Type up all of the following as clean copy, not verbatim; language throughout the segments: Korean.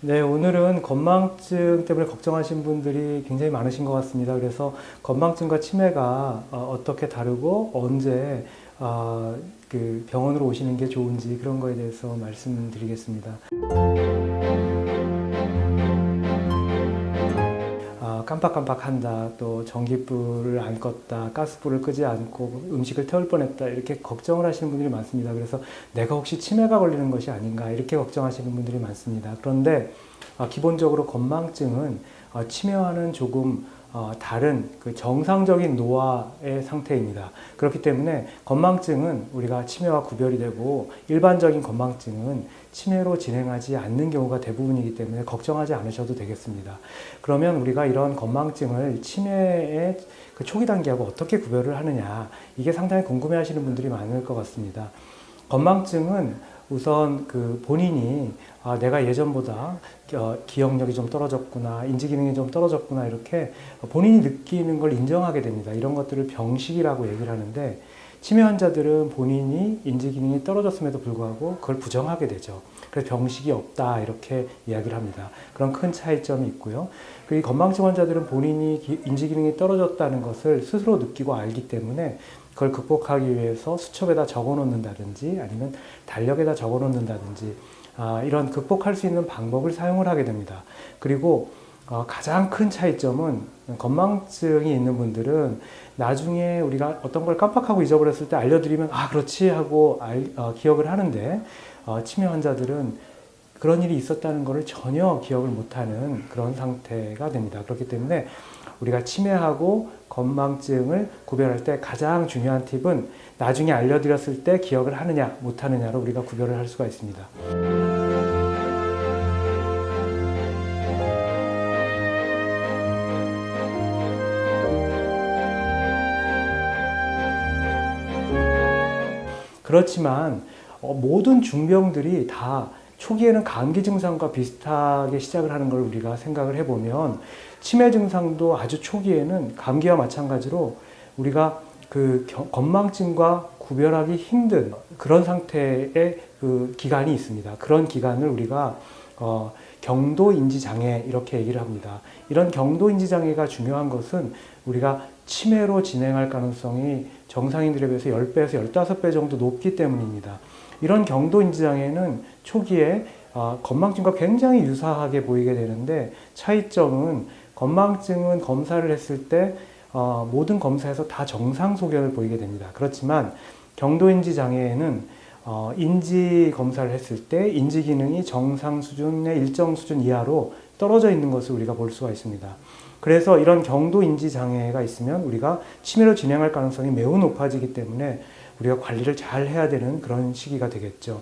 네, 오늘은 건망증 때문에 걱정하신 분들이 굉장히 많으신 것 같습니다. 그래서 건망증과 치매가 어떻게 다르고 언제 그 병원으로 오시는 게 좋은지 그런 거에 대해서 말씀드리겠습니다. 깜빡깜빡한다, 또 전기불을 안 껐다, 가스불을 끄지 않고 음식을 태울 뻔했다, 이렇게 걱정을 하시는 분들이 많습니다. 그래서 내가 혹시 치매가 걸리는 것이 아닌가 이렇게 걱정하시는 분들이 많습니다. 그런데 기본적으로 건망증은 치매와는 조금 다른 그 정상적인 노화의 상태입니다. 그렇기 때문에 건망증은 우리가 치매와 구별이 되고 일반적인 건망증은 치매로 진행하지 않는 경우가 대부분이기 때문에 걱정하지 않으셔도 되겠습니다. 그러면 우리가 이런 건망증을 치매의 그 초기 단계하고 어떻게 구별을 하느냐, 이게 상당히 궁금해 하시는 분들이 많을 것 같습니다. 건망증은 우선 그 본인이 내가 예전보다 기억력이 좀 떨어졌구나, 인지기능이 좀 떨어졌구나, 이렇게 본인이 느끼는 걸 인정하게 됩니다. 이런 것들을 병식이라고 얘기를 하는데, 치매 환자들은 본인이 인지기능이 떨어졌음에도 불구하고 그걸 부정하게 되죠. 그래서 병식이 없다, 이렇게 이야기를 합니다. 그런 큰 차이점이 있고요. 그리고 건망증 환자들은 본인이 인지기능이 떨어졌다는 것을 스스로 느끼고 알기 때문에 그걸 극복하기 위해서 수첩에다 적어 놓는다든지 아니면 달력에다 적어 놓는다든지 이런 극복할 수 있는 방법을 사용을 하게 됩니다. 그리고 가장 큰 차이점은 건망증이 있는 분들은 나중에 우리가 어떤 걸 깜빡하고 잊어버렸을 때 알려드리면 그렇지 하고 기억을 하는데, 치매 환자들은 그런 일이 있었다는 것을 전혀 기억을 못하는 그런 상태가 됩니다. 그렇기 때문에 우리가 치매하고 건망증을 구별할 때 가장 중요한 팁은 나중에 알려드렸을 때 기억을 하느냐 못하느냐로 우리가 구별을 할 수가 있습니다. 그렇지만 모든 중병들이 다 초기에는 감기 증상과 비슷하게 시작을 하는 걸 우리가 생각을 해보면, 치매 증상도 아주 초기에는 감기와 마찬가지로 우리가 그 건망증과 구별하기 힘든 그런 상태의 그 기간이 있습니다. 그런 기간을 우리가 경도인지장애 이렇게 얘기를 합니다. 이런 경도인지장애가 중요한 것은 우리가 치매로 진행할 가능성이 정상인들에 비해서 10배에서 15배 정도 높기 때문입니다. 이런 경도인지장애는 초기에 건망증과 굉장히 유사하게 보이게 되는데, 차이점은 건망증은 검사를 했을 때 모든 검사에서 다 정상 소견을 보이게 됩니다. 그렇지만 경도인지장애에는 인지 검사를 했을 때 인지 기능이 정상 수준의 일정 수준 이하로 떨어져 있는 것을 우리가 볼 수가 있습니다. 그래서 이런 경도인지 장애가 있으면 우리가 치매로 진행할 가능성이 매우 높아지기 때문에 우리가 관리를 잘 해야 되는 그런 시기가 되겠죠.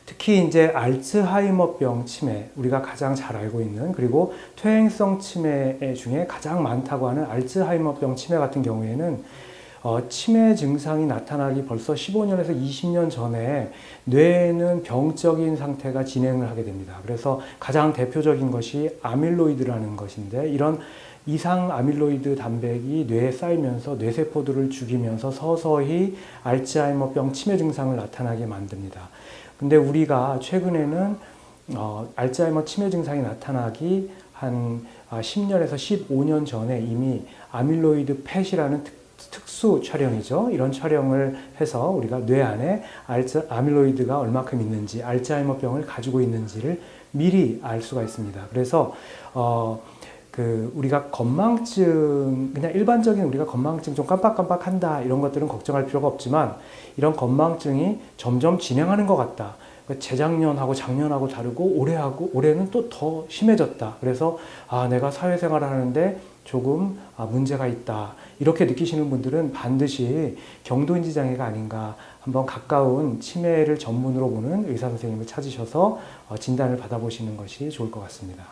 특히 이제 알츠하이머병 치매, 우리가 가장 잘 알고 있는, 그리고 퇴행성 치매 중에 가장 많다고 하는 알츠하이머병 치매 같은 경우에는 치매 증상이 나타나기 벌써 15년에서 20년 전에 뇌에는 병적인 상태가 진행을 하게 됩니다. 그래서 가장 대표적인 것이 아밀로이드라는 것인데, 이런 이상 아밀로이드 단백이 뇌에 쌓이면서 뇌세포들을 죽이면서 서서히 알츠하이머병 치매 증상을 나타나게 만듭니다. 근데 우리가 최근에는 알츠하이머 치매 증상이 나타나기 한 10년에서 15년 전에 이미 아밀로이드 펫이라는 특수 촬영이죠. 이런 촬영을 해서 우리가 뇌 안에 아밀로이드가 얼마큼 있는지, 알츠하이머병을 가지고 있는지를 미리 알 수가 있습니다. 그래서 우리가 건망증, 그냥 일반적인 우리가 건망증 좀 깜빡깜빡한다 이런 것들은 걱정할 필요가 없지만, 이런 건망증이 점점 진행하는 것 같다, 재작년하고 작년하고 다르고 올해는 또 더 심해졌다, 그래서 내가 사회생활을 하는데 조금 문제가 있다, 이렇게 느끼시는 분들은 반드시 경도인지장애가 아닌가, 한번 가까운 치매를 전문으로 보는 의사 선생님을 찾으셔서 진단을 받아보시는 것이 좋을 것 같습니다.